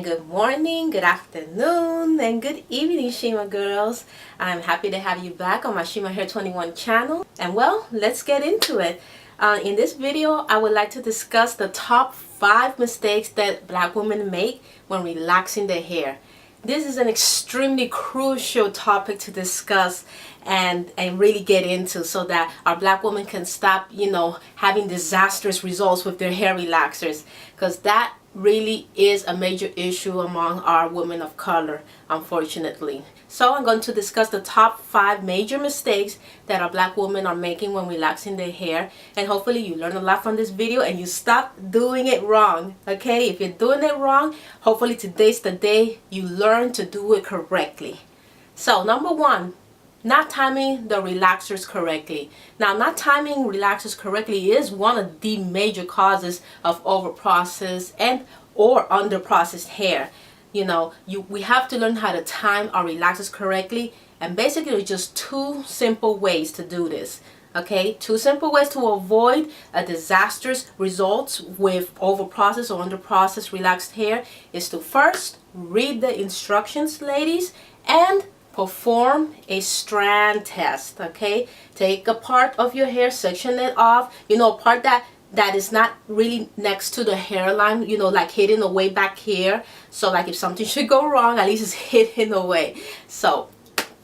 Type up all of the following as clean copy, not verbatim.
good morning, good afternoon, and good evening, Shima girls. I'm happy to have you back on my Shima Hair 21 channel. And well, let's get into it. In this video, I would like to discuss the top 5 mistakes that black women make when relaxing their hair. This is an extremely crucial topic to discuss and really get into so that our black women can stop, having disastrous results with their hair relaxers, because that really is a major issue among our women of color, unfortunately. So I'm going to discuss the top 5 major mistakes that our black women are making when relaxing their hair, and hopefully you learn a lot from this video and you stop doing it wrong. Okay, if you're doing it wrong, hopefully today's the day you learn to do it correctly. So number 1, not timing the relaxers correctly. Now, not timing relaxers correctly is one of the major causes of overprocessed and or underprocessed hair. We have to learn how to time our relaxers correctly, and basically there's just 2 simple ways to do this. Okay, 2 simple ways to avoid a disastrous results with overprocessed or underprocessed relaxed hair is to first read the instructions, ladies, and perform a strand test. Okay, take a part of your hair, section it off, a part that is not really next to the hairline, like hidden away back here. So like if something should go wrong, at least it's hidden away. So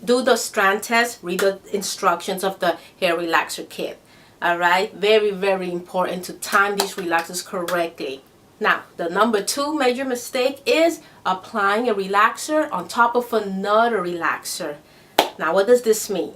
do the strand test, read the instructions of the hair relaxer kit. Alright, very, very important to time these relaxers correctly. Now, the number 2 major mistake is applying a relaxer on top of another relaxer. Now, what does this mean?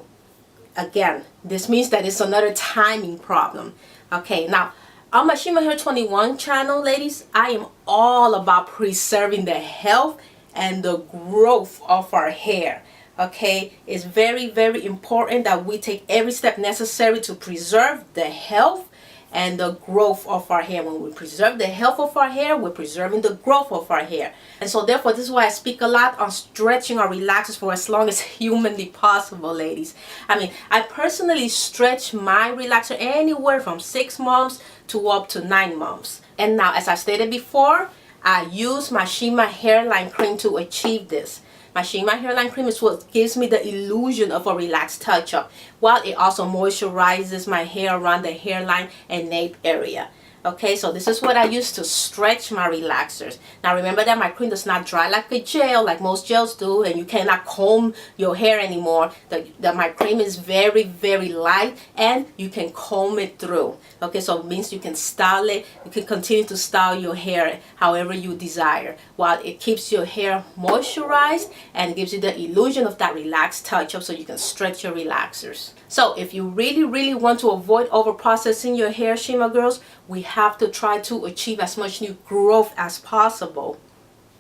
Again, this means that it's another timing problem. Okay, now, on my Shima Hair 21 channel, ladies, I am all about preserving the health and the growth of our hair. Okay, it's very, very important that we take every step necessary to preserve the health and the growth of our hair. When we preserve the health of our hair, we're preserving the growth of our hair. And so therefore, this is why I speak a lot on stretching our relaxers for as long as humanly possible, ladies. I personally stretch my relaxer anywhere from 6 months to up to 9 months. And now, as I stated before, I use my Shima hairline cream to achieve this. My Shima hairline cream is what gives me the illusion of a relaxed touch-up, while it also moisturizes my hair around the hairline and nape area. Okay, so this is what I use to stretch my relaxers. Now remember that my cream does not dry like a gel, like most gels do, and you cannot comb your hair anymore. My cream is very, very light, and you can comb it through. Okay, so it means you can style it. You can continue to style your hair however you desire, while it keeps your hair moisturized and gives you the illusion of that relaxed touch-up so you can stretch your relaxers. So if you really, really want to avoid overprocessing your hair, Shima girls, we have to try to achieve as much new growth as possible.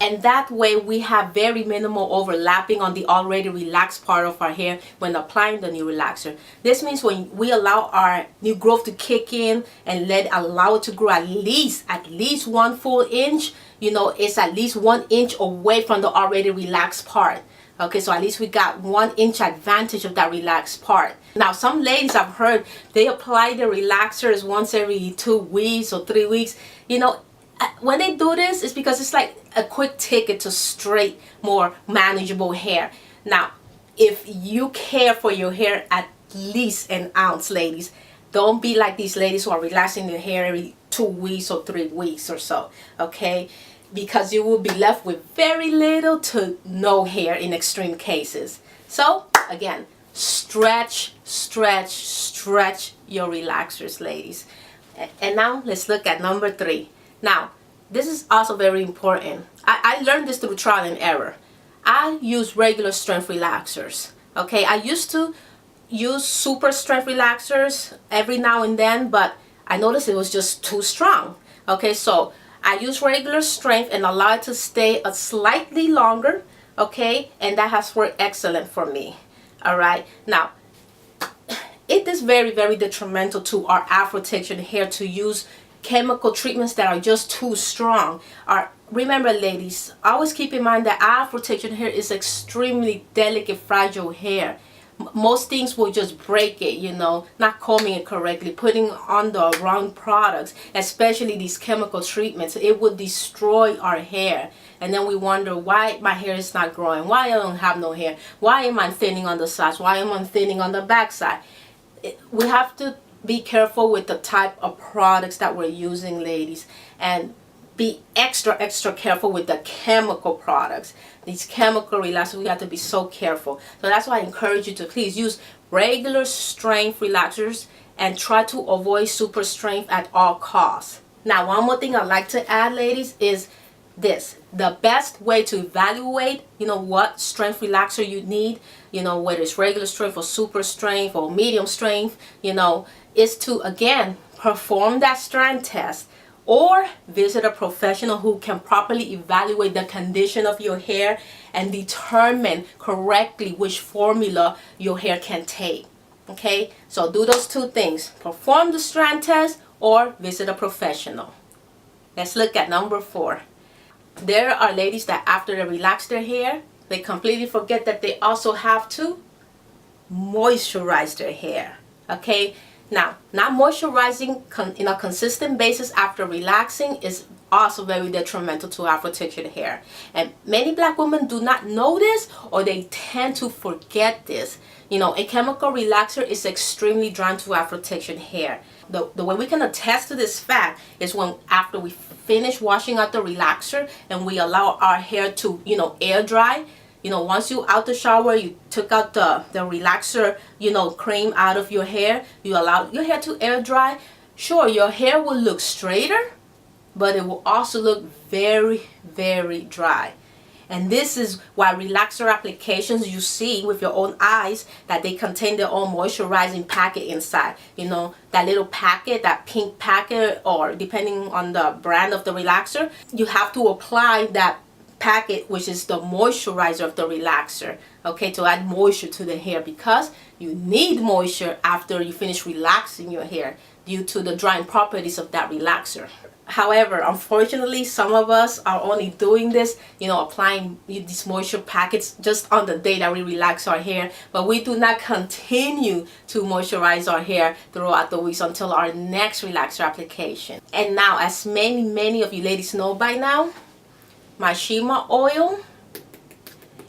And that way we have very minimal overlapping on the already relaxed part of our hair when applying the new relaxer. This means when we allow our new growth to kick in and allow it to grow at least 1 full inch, it's at least 1 inch away from the already relaxed part. Okay, so at least we got 1 inch advantage of that relaxed part. Now, some ladies I've heard, they apply the relaxers once every 2 weeks or 3 weeks. When they do this, it's because it's like a quick ticket to straight, more manageable hair. Now, if you care for your hair at least an ounce, ladies, don't be like these ladies who are relaxing their hair every 2 weeks or 3 weeks or so, okay? Because you will be left with very little to no hair in extreme cases. So, again, stretch your relaxers, ladies. And now, let's look at number 3. Now, this is also very important. I learned this through trial and error. I use regular strength relaxers. Okay, I used to use super strength relaxers every now and then, but I noticed it was just too strong. Okay, so I use regular strength and allow it to stay a slightly longer. Okay, and that has worked excellent for me. All right, now it is very, very detrimental to our Afro textured hair to use chemical treatments that are just too strong. Remember, ladies, always keep in mind that Afro textured hair is extremely delicate, fragile hair. Most things will just break it, you know, not combing it correctly, putting on the wrong products, especially these chemical treatments. It would destroy our hair. And then we wonder why my hair is not growing, why I don't have no hair, why am I thinning on the sides, why am I thinning on the back side. We have to be careful with the type of products that we're using, ladies, and be extra careful with the chemical products. These chemical relaxers, we have to be so careful. So that's why I encourage you to please use regular strength relaxers and try to avoid super strength at all costs. Now, one more thing I'd like to add, ladies, is this: the best way to evaluate, you know, what strength relaxer you need, you know, whether it's regular strength or super strength or medium strength, you know, is to, again, perform that strand test or visit a professional who can properly evaluate the condition of your hair and determine correctly which formula your hair can take. Okay, so do those two things: perform the strand test or visit a professional. Let's look at number 4. There are ladies that after they relax their hair, they completely forget that they also have to moisturize their hair. Okay, now not moisturizing in a consistent basis after relaxing is also very detrimental to our protected hair, and many black women do not know this, or they tend to forget this. You know, a chemical relaxer is extremely drying to our protection hair. The way we can attest to this fact is when after we finish washing out the relaxer and we allow our hair to, you know, air dry. You know, once you out the shower, you took out the relaxer, you know, cream out of your hair, you allow your hair to air dry. Sure, your hair will look straighter, but it will also look very dry. And this is why relaxer applications, you see with your own eyes that they contain their own moisturizing packet inside. You know, that little packet, that pink packet, or depending on the brand of the relaxer, you have to apply that packet, which is the moisturizer of the relaxer, okay, to add moisture to the hair, because you need moisture after you finish relaxing your hair due to the drying properties of that relaxer. However, unfortunately, some of us are only doing this, you know, applying these moisture packets just on the day that we relax our hair, but we do not continue to moisturize our hair throughout the weeks until our next relaxer application. And now, as many of you ladies know by now, my Shima oil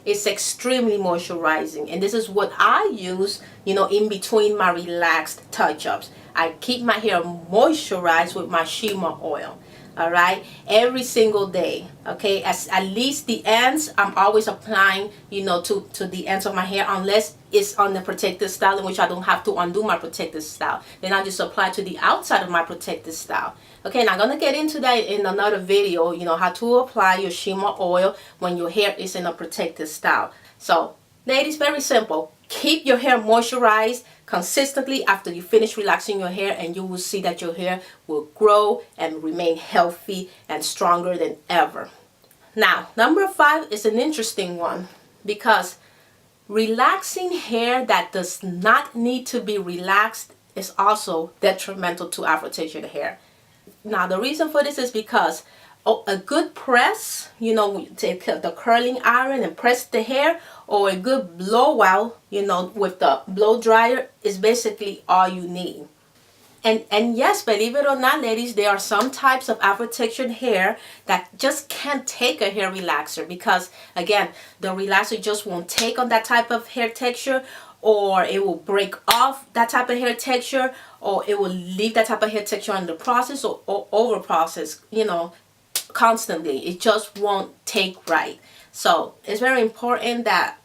is extremely moisturizing, and this is what I use, you know, in between my relaxed touch-ups. I keep my hair moisturized with my Shima oil, all right, every single day. Okay, at least the ends, I'm always applying, you know, to the ends of my hair, unless it's on the protective style, in which I don't have to undo my protective style. Then I just apply to the outside of my protective style. Okay, and I'm gonna get into that in another video, you know, how to apply your Shima oil when your hair is in a protective style. So, ladies, very simple. Keep your hair moisturized consistently after you finish relaxing your hair, and you will see that your hair will grow and remain healthy and stronger than ever. Now, number 5 is an interesting one, because relaxing hair that does not need to be relaxed is also detrimental to our protected hair. Now, the reason for this is because a good press, you know, take the curling iron and press the hair, or a good blowout, you know, with the blow dryer, is basically all you need. And yes, believe it or not, ladies, there are some types of afro-textured hair that just can't take a hair relaxer, because again, the relaxer just won't take on that type of hair texture, or it will break off that type of hair texture, or it will leave that type of hair texture on the process, or over process, you know, constantly. It just won't take right. So it's very important that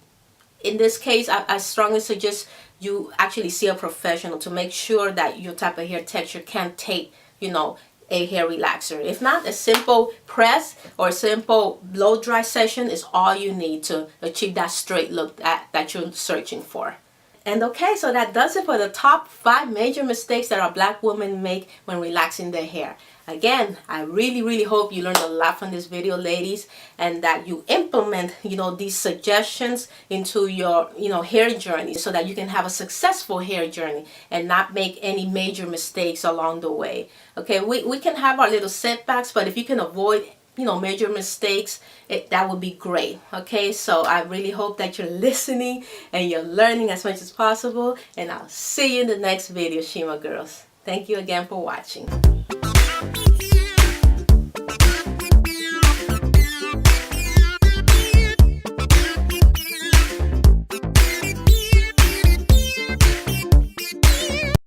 in this case, I strongly suggest you actually see a professional to make sure that your type of hair texture can take, you know, a hair relaxer. If not, a simple press or a simple blow dry session is all you need to achieve that straight look that you're searching for. And okay, so that does it for the top 5 major mistakes that our black women make when relaxing their hair. Again, I really hope you learned a lot from this video, ladies, and that you implement, you know, these suggestions into your, you know, hair journey, so that you can have a successful hair journey and not make any major mistakes along the way. Okay, we can have our little setbacks, but if you can avoid, major mistakes, that would be great. Okay, so I really hope that you're listening and you're learning as much as possible, and I'll see you in the next video, Shima girls. Thank you again for watching.